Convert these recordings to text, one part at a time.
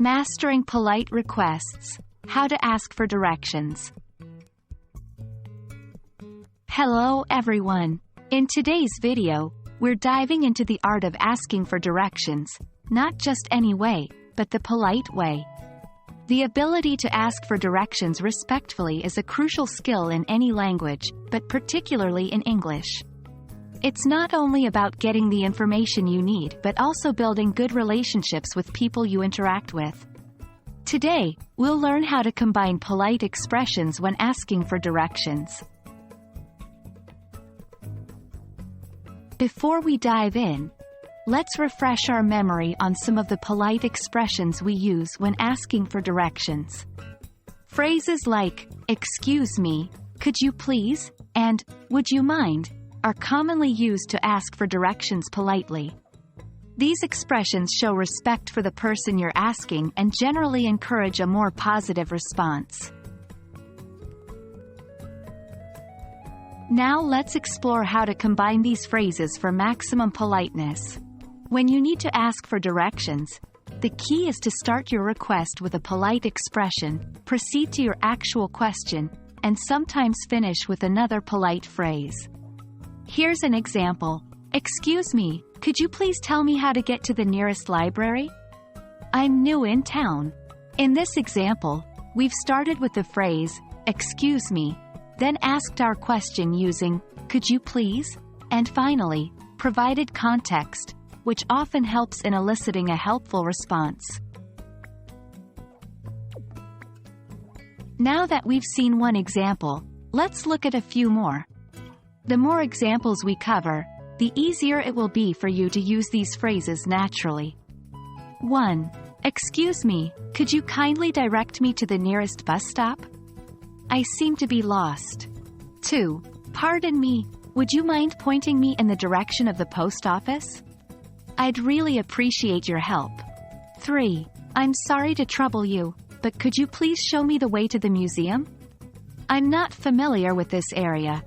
Mastering polite requests. How to ask for directions. Hello everyone. In today's video, we're diving into the art of asking for directions, not just any way, but the polite way. The ability to ask for directions respectfully is a crucial skill in any language, but particularly in English. It's not only about getting the information you need but also building good relationships with people you interact with. Today, we'll learn how to combine polite expressions when asking for directions. Before we dive in, let's refresh our memory on some of the polite expressions we use when asking for directions. Phrases like, "Excuse me," "Could you please," and "Would you mind," are commonly used to ask for directions politely. These expressions show respect for the person you're asking and generally encourage a more positive response. Now let's explore how to combine these phrases for maximum politeness. When you need to ask for directions, the key is to start your request with a polite expression, proceed to your actual question, and sometimes finish with another polite phrase. Here's an example. "Excuse me, could you please tell me how to get to the nearest library? I'm new in town." In this example, we've started with the phrase, "Excuse me," then asked our question using, "Could you please?" and finally, provided context, which often helps in eliciting a helpful response. Now that we've seen one example, let's look at a few more. The more examples we cover, the easier it will be for you to use these phrases naturally. 1. "Excuse me, could you kindly direct me to the nearest bus stop? I seem to be lost." 2. "Pardon me, would you mind pointing me in the direction of the post office? I'd really appreciate your help." 3. "I'm sorry to trouble you, but could you please show me the way to the museum? I'm not familiar with this area."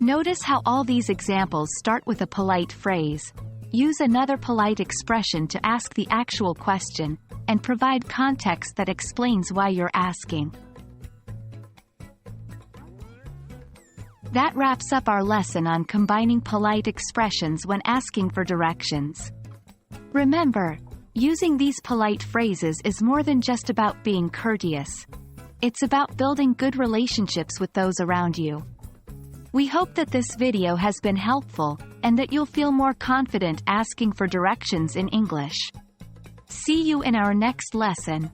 Notice how all these examples start with a polite phrase. Use another polite expression to ask the actual question, and provide context that explains why you're asking. That wraps up our lesson on combining polite expressions when asking for directions. Remember, using these polite phrases is more than just about being courteous. It's about building good relationships with those around you. We hope that this video has been helpful, and that you'll feel more confident asking for directions in English. See you in our next lesson.